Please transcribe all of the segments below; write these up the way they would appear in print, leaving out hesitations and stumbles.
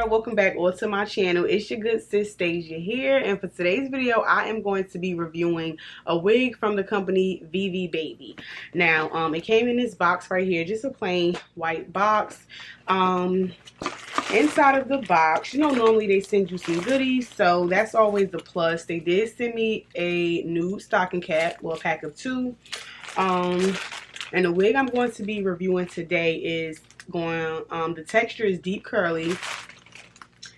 y'all, welcome back to my channel. It's your good sis Stasiaa here, and for today's video I am going to be reviewing a wig from the company Vivi Babi. Now it came in this box right here, just a plain white box. Inside of the box, you know, normally they send you some goodies, so that's always the plus. They did send me a nude stocking cap, well, a pack of 2. And the wig I'm going to be reviewing today is the texture is deep curly.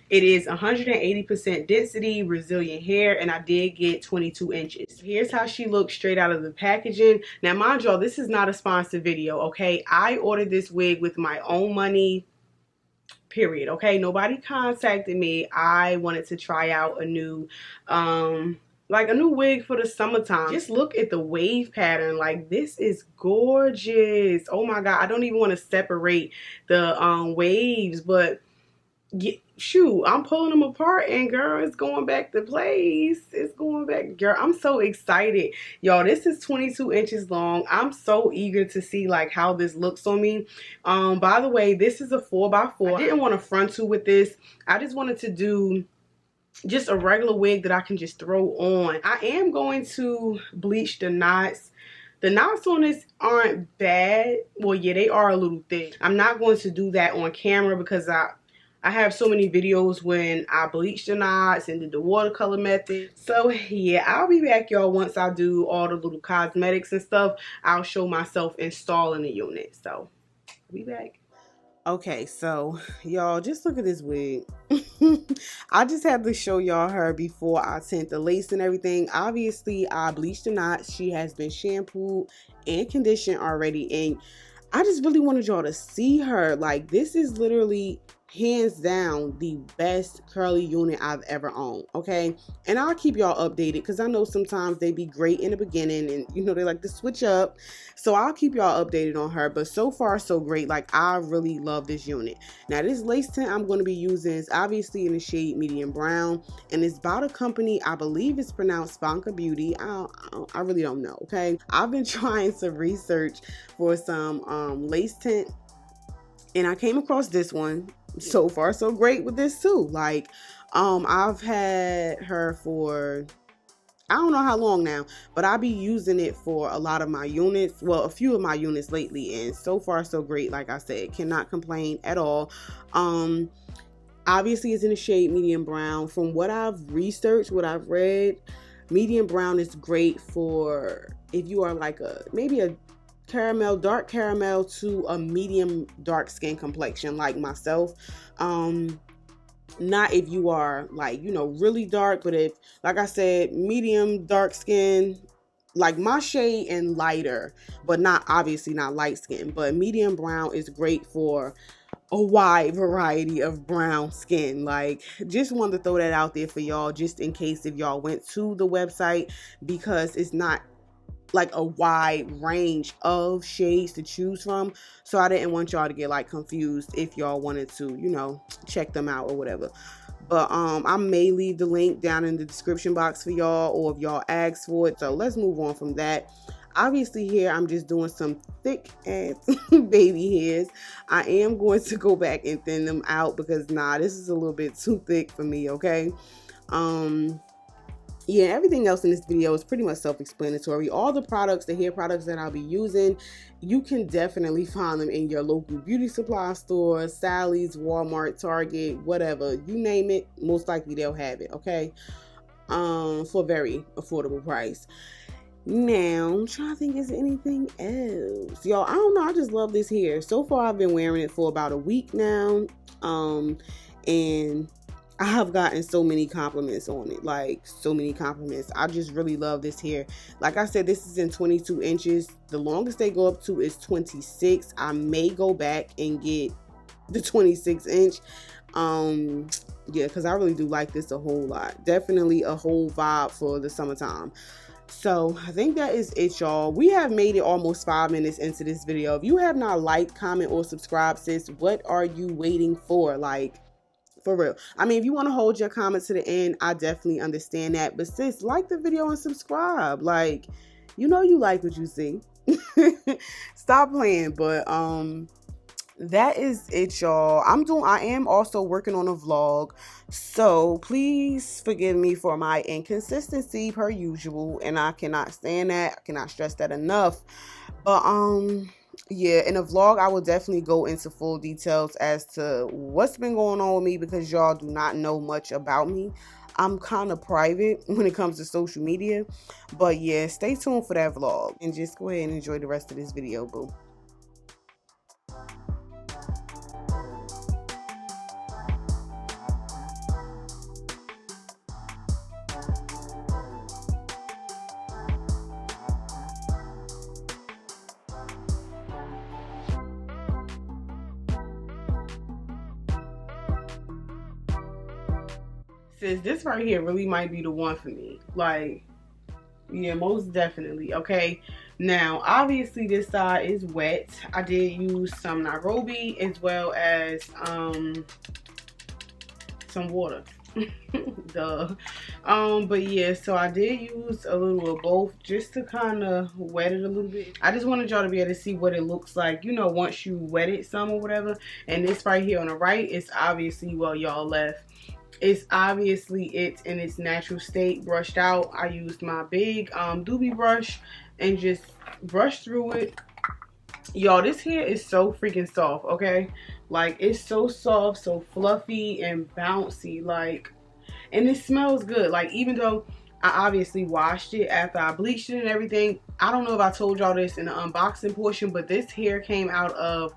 It is 180% density, resilient hair, and I did get 22 inches. Here's how she looks straight out of the packaging. Now, mind y'all, this is not a sponsored video, okay? I ordered this wig with my own money, period, okay? Nobody contacted me. I wanted to try out a new, like a new wig for the summertime. Just look at the wave pattern. Like, this is gorgeous. Oh my God, I don't even want to separate the waves, but shoot, I'm pulling them apart and girl, it's going back to place. It's going back. Girl, I'm so excited. Y'all, this is 22 inches long. I'm so eager to see like how this looks on me. By the way, this is a 4x4. I didn't want to frontal with this. I just wanted to do just a regular wig that I can just throw on. I am going to bleach the knots. The knots on this aren't bad. Well, yeah, they are a little thick. I'm not going to do that on camera because I have so many videos when I bleach the knots and did the watercolor method. So yeah, I'll be back, y'all. Once I do all the little cosmetics and stuff, I'll show myself installing the unit. So I'll be back. Okay, so y'all, just look at this wig. I just had to show y'all her before I tint the lace and everything. Obviously, I bleached the knots. She has been shampooed and conditioned already, and I just really wanted y'all to see her. Like, this is literally hands down the best curly unit I've ever owned, okay? And I'll keep y'all updated because I know sometimes they be great in the beginning and, you know, they like to switch up. So I'll keep y'all updated on her, but so far so great. Like, I really love this unit. Now, this lace tint I'm going to be using is obviously in the shade medium brown, and it's by the company, I believe it's pronounced Vanka Beauty. I really don't know, okay? I've been trying to research for some lace tint, and I came across this one. So far so great with this too. Like, I've had her for I don't know how long now, but I'll be using it for a lot of my units, well, a few of my units lately, and so far so great. Like I said, cannot complain at all. Obviously it's in the shade medium brown. From what I've researched, what I've read, medium brown is great for if you are like maybe a caramel, dark caramel to a medium dark skin complexion like myself. Not if you are like, you know, really dark, but if, like I said, medium dark skin, like my shade, and lighter, but not obviously not light skin. But medium brown is great for a wide variety of brown skin. Like, just wanted to throw that out there for y'all, just in case if y'all went to the website, because it's not like a wide range of shades to choose from, so I didn't want y'all to get like confused if y'all wanted to, you know, check them out or whatever. But I may leave the link down in the description box for y'all, or if y'all ask for it. So let's move on from that. Obviously here I'm just doing some thick ass baby hairs. I am going to go back and thin them out because this is a little bit too thick for me, okay? Yeah, everything else in this video is pretty much self-explanatory. All the products, the hair products that I'll be using, you can definitely find them in your local beauty supply store, Sally's, Walmart, Target, whatever. You name it, most likely they'll have it, okay? For a very affordable price. Now, I'm trying to think, is there anything else? Y'all, I don't know, I just love this hair. So far, I've been wearing it for about a week now, and I have gotten so many compliments on it, like so many compliments. I just really love this hair. Like I said, this is in 22 inches. The longest they go up to is 26. I may go back and get the 26 inch. Yeah, because I really do like this a whole lot. Definitely a whole vibe for the summertime. So I think that is it, y'all. We have made it almost 5 minutes into this video. If you have not liked, comment, or subscribed, sis, what are you waiting for? Like, for real. I mean, if you want to hold your comments to the end, I definitely understand that. But sis, like the video and subscribe. Like, you know you like what you see. Stop playing. But that is it, y'all. I am also working on a vlog, so please forgive me for my inconsistency per usual, and I cannot stand that. I cannot stress that enough. But yeah, in a vlog I will definitely go into full details as to what's been going on with me, because y'all do not know much about me. I'm kind of private when it comes to social media. But yeah, stay tuned for that vlog, and just go ahead and enjoy the rest of this video, boo. Sis, this right here really might be the one for me. Like, yeah, most definitely. Okay, now obviously this side is wet. I did use some Nairobi as well as some water. Duh. But yeah, so I did use a little of both just to kind of wet it a little bit. I just wanted y'all to be able to see what it looks like, you know, once you wet it some or whatever. And this right here on the right is obviously, well, y'all left, it's obviously it in its natural state, brushed out. I used my big doobie brush and just brushed through it. Y'all, this hair is so freaking soft, okay? Like, it's so soft, so fluffy and bouncy, like, and it smells good. Like, even though I obviously washed it after I bleached it and everything, I don't know if I told y'all this in the unboxing portion, but this hair came out of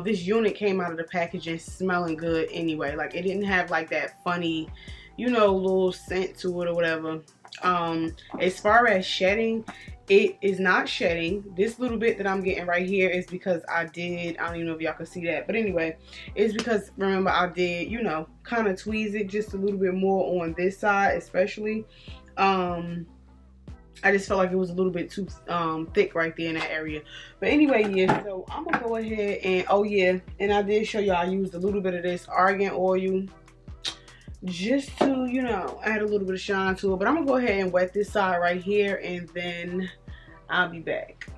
this unit came out of the packaging smelling good anyway. Like, it didn't have like that funny, you know, little scent to it or whatever. As far as shedding, it is not shedding. This little bit that I'm getting right here is because I don't even know if y'all can see that, but anyway, it's because, remember, I did, you know, kind of tweeze it just a little bit more on this side especially. I just felt like it was a little bit too thick right there in that area. But anyway, yeah, so I'm gonna go ahead and, oh yeah, and I did show y'all I used a little bit of this argan oil just to, you know, add a little bit of shine to it. But I'm gonna go ahead and wet this side right here, and then I'll be back.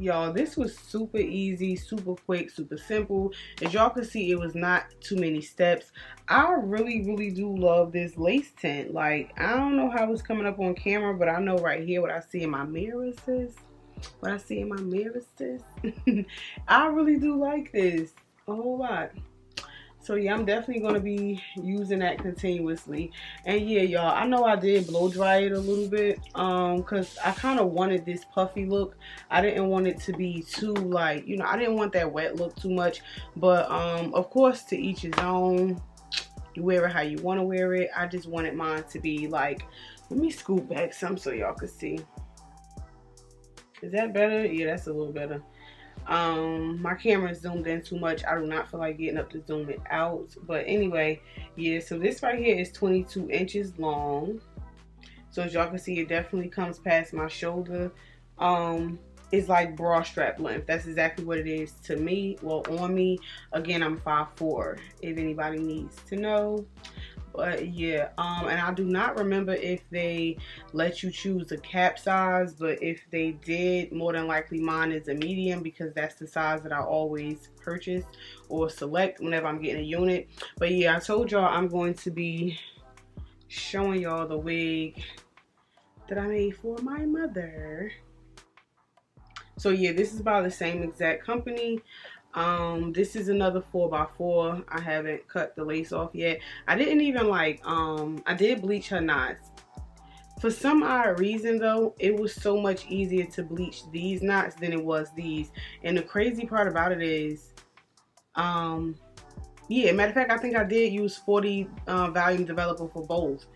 Y'all, this was super easy, super quick, super simple. As y'all can see, it was not too many steps. I really do love this lace tint. Like, I don't know how it's coming up on camera, but I know right here what I see in my mirror, sis. What I see in my mirror, sis. I really do like this a whole lot. So yeah, I'm definitely going to be using that continuously. And yeah, y'all, I know I did blow dry it a little bit because I kind of wanted this puffy look. I didn't want it to be too, like, you know, I didn't want that wet look too much. But of course, to each his own. You wear it how you want to wear it. I just wanted mine to be like, let me scoop back some so y'all can see. Is that better? Yeah, that's a little better. My camera is zoomed in too much. I do not feel like getting up to zoom it out. But anyway, yeah, so this right here is 22 inches long. So as y'all can see, it definitely comes past my shoulder. It's like bra strap length. That's exactly what it is to me. Well, on me. Again, I'm 5'4", if anybody needs to know. But yeah, and I do not remember if they let you choose a cap size, but if they did, more than likely mine is a medium because that's the size that I always purchase or select whenever I'm getting a unit. But yeah, I told y'all I'm going to be showing y'all the wig that I made for my mother. So yeah, this is by the same exact company. This is another 4x4. I haven't cut the lace off yet. I didn't even like, I did bleach her knots. For some odd reason though, it was so much easier to bleach these knots than it was these. And the crazy part about it is, yeah, matter of fact, I think I did use 40 volume developer for both.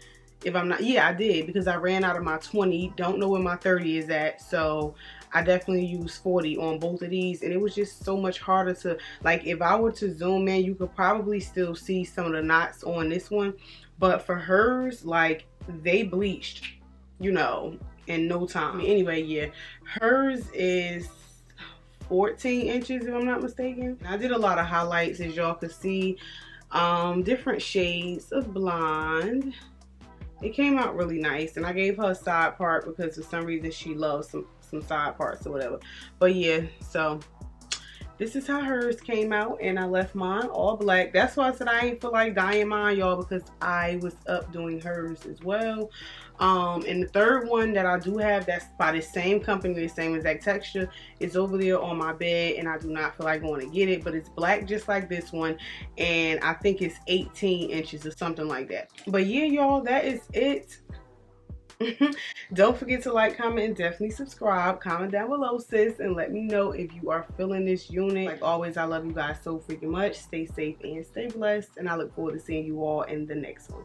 If I'm not, yeah, I did, because I ran out of my 20. Don't know where my 30 is at, so I definitely used 40 on both of these, and it was just so much harder to, like, if I were to zoom in, you could probably still see some of the knots on this one, but for hers, like, they bleached, you know, in no time. Anyway, yeah, hers is 14 inches if I'm not mistaken. I did a lot of highlights, as y'all could see, different shades of blonde. It came out really nice, and I gave her a side part because for some reason she loves some side parts or whatever. But yeah, so this is how hers came out, and I left mine all black. That's why I said I ain't feel like dyeing mine, y'all, because I was up doing hers as well. And the third one that I do have, that's by the same company, the same exact texture, is over there on my bed, and I do not feel like going to get it, but it's black just like this one, and I think it's 18 inches or something like that. But yeah, y'all, that is it. Don't forget to like, comment, and definitely subscribe. Comment down below, sis, and let me know if you are feeling this unit. Like always, I love you guys so freaking much. Stay safe and stay blessed, and I look forward to seeing you all in the next one.